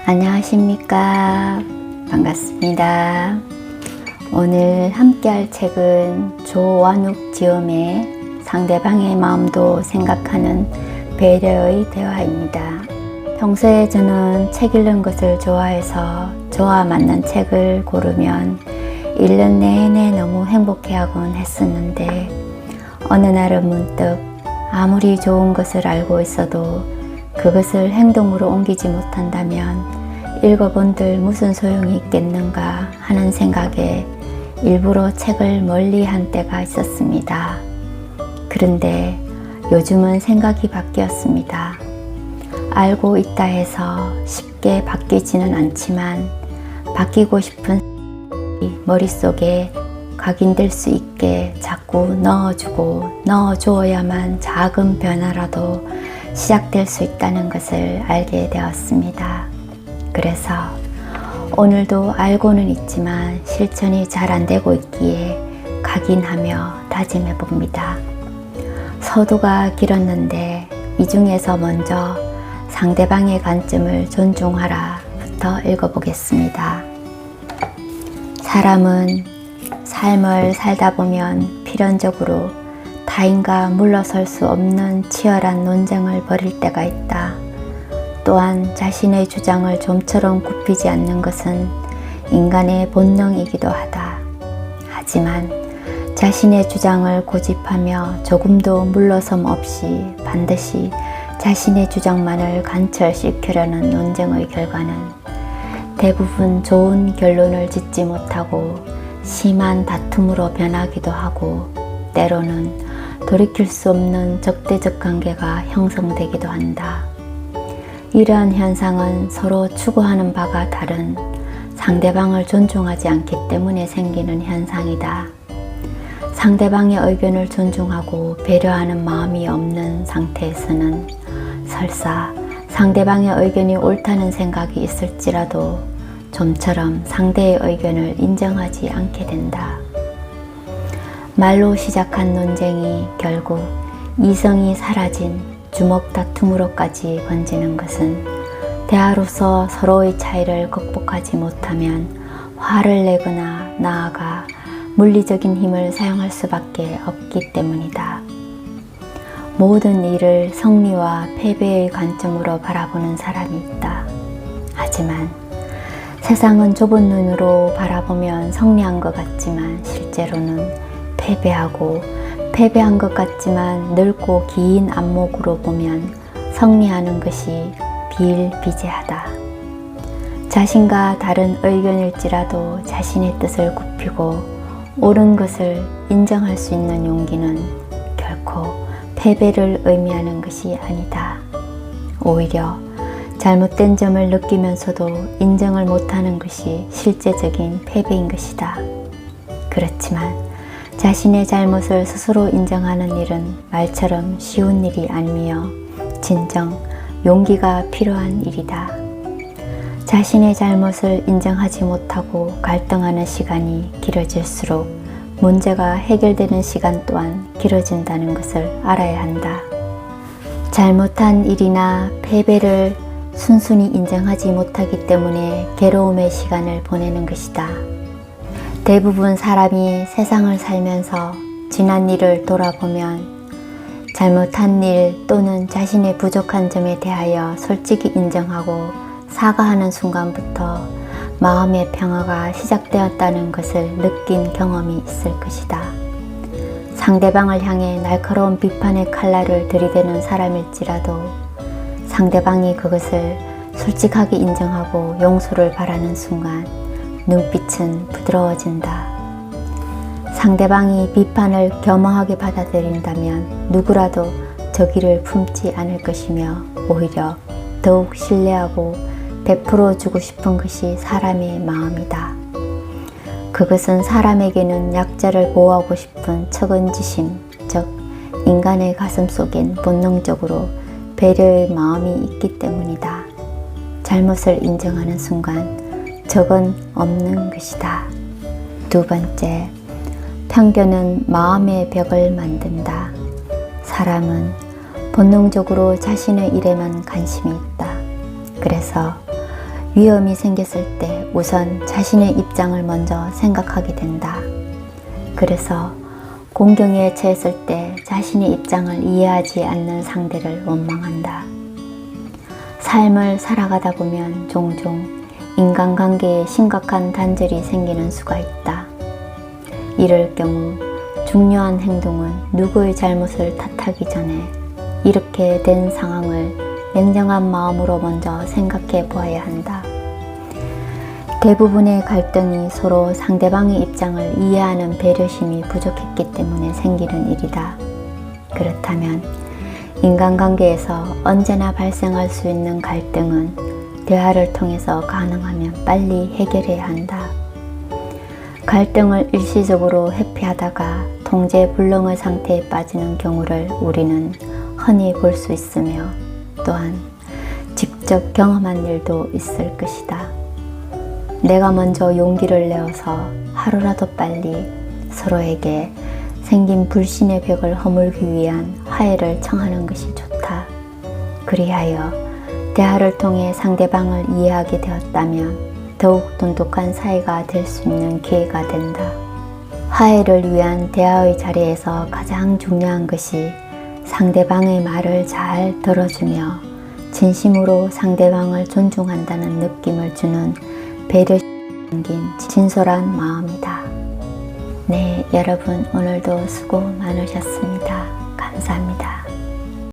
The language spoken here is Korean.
안녕하십니까. 반갑습니다. 오늘 함께할 책은 조완욱 지음의 상대방의 마음도 생각하는 배려의 대화입니다. 평소에 저는 책 읽는 것을 좋아해서 저와 맞는 책을 고르면 1년 내내 너무 행복해하곤 했었는데 어느 날은 문득 아무리 좋은 것을 알고 있어도 그것을 행동으로 옮기지 못한다면 읽어본들 무슨 소용이 있겠는가 하는 생각에 일부러 책을 멀리한 때가 있었습니다. 그런데 요즘은 생각이 바뀌었습니다. 알고 있다 해서 쉽게 바뀌지는 않지만 바뀌고 싶은 머릿속에 각인될 수 있게 자꾸 넣어주어야만 작은 변화라도 시작될 수 있다는 것을 알게 되었습니다. 그래서 오늘도 알고는 있지만 실천이 잘 안 되고 있기에 각인하며 다짐해 봅니다. 서두가 길었는데 이 중에서 먼저 상대방의 관점을 존중하라부터 읽어보겠습니다. 사람은 삶을 살다 보면 필연적으로 타인과 물러설 수 없는 치열한 논쟁을 벌일 때가 있다. 또한 자신의 주장을 좀처럼 굽히지 않는 것은 인간의 본능이기도 하다. 하지만 자신의 주장을 고집하며 조금도 물러섬 없이 반드시 자신의 주장만을 관철시키려는 논쟁의 결과는 대부분 좋은 결론을 짓지 못하고 심한 다툼으로 변하기도 하고 때로는 돌이킬 수 없는 적대적 관계가 형성되기도 한다. 이러한 현상은 서로 추구하는 바가 다른 상대방을 존중하지 않기 때문에 생기는 현상이다. 상대방의 의견을 존중하고 배려하는 마음이 없는 상태에서는 설사 상대방의 의견이 옳다는 생각이 있을지라도 좀처럼 상대의 의견을 인정하지 않게 된다. 말로 시작한 논쟁이 결국 이성이 사라진 주먹 다툼으로까지 번지는 것은 대화로서 서로의 차이를 극복하지 못하면 화를 내거나 나아가 물리적인 힘을 사용할 수밖에 없기 때문이다. 모든 일을 승리와 패배의 관점으로 바라보는 사람이 있다. 하지만 세상은 좁은 눈으로 바라보면 승리한 것 같지만 실제로는 패배한 것 같지만 넓고 긴 안목으로 보면 승리하는 것이 비일비재하다. 자신과 다른 의견일지라도 자신의 뜻을 굽히고 옳은 것을 인정할 수 있는 용기는 결코 패배를 의미하는 것이 아니다. 오히려 잘못된 점을 느끼면서도 인정을 못하는 것이 실제적인 패배인 것이다. 그렇지만 자신의 잘못을 스스로 인정하는 일은 말처럼 쉬운 일이 아니며 진정 용기가 필요한 일이다. 자신의 잘못을 인정하지 못하고 갈등하는 시간이 길어질수록 문제가 해결되는 시간 또한 길어진다는 것을 알아야 한다. 잘못한 일이나 패배를 순순히 인정하지 못하기 때문에 괴로움의 시간을 보내는 것이다. 대부분 사람이 세상을 살면서 지난 일을 돌아보면 잘못한 일 또는 자신의 부족한 점에 대하여 솔직히 인정하고 사과하는 순간부터 마음의 평화가 시작되었다는 것을 느낀 경험이 있을 것이다. 상대방을 향해 날카로운 비판의 칼날을 들이대는 사람일지라도 상대방이 그것을 솔직하게 인정하고 용서를 바라는 순간 눈빛은 부드러워진다. 상대방이 비판을 겸허하게 받아들인다면 누구라도 저기를 품지 않을 것이며 오히려 더욱 신뢰하고 베풀어 주고 싶은 것이 사람의 마음이다. 그것은 사람에게는 약자를 보호하고 싶은 척은지심, 즉 인간의 가슴 속엔 본능적으로 배려의 마음이 있기 때문이다. 잘못을 인정하는 순간 적은 없는 것이다. 두 번째, 편견은 마음의 벽을 만든다. 사람은 본능적으로 자신의 일에만 관심이 있다. 그래서 위험이 생겼을 때 우선 자신의 입장을 먼저 생각하게 된다. 그래서 공경에 처했을 때 자신의 입장을 이해하지 않는 상대를 원망한다. 삶을 살아가다 보면 종종 인간관계에 심각한 단절이 생기는 수가 있다. 이럴 경우 중요한 행동은 누구의 잘못을 탓하기 전에 이렇게 된 상황을 냉정한 마음으로 먼저 생각해 보아야 한다. 대부분의 갈등이 서로 상대방의 입장을 이해하는 배려심이 부족했기 때문에 생기는 일이다. 그렇다면 인간관계에서 언제나 발생할 수 있는 갈등은 대화를 통해서 가능하면 빨리 해결해야 한다. 갈등을 일시적으로 회피하다가 통제불능의 상태에 빠지는 경우를 우리는 흔히 볼 수 있으며 또한 직접 경험한 일도 있을 것이다. 내가 먼저 용기를 내어서 하루라도 빨리 서로에게 생긴 불신의 벽을 허물기 위한 화해를 청하는 것이 좋다. 그리하여 대화를 통해 상대방을 이해하게 되었다면 더욱 돈독한 사이가 될 수 있는 기회가 된다. 화해를 위한 대화의 자리에서 가장 중요한 것이 상대방의 말을 잘 들어주며 진심으로 상대방을 존중한다는 느낌을 주는 배려심이 담긴 진솔한 마음이다. 네, 여러분 오늘도 수고 많으셨습니다. 감사합니다.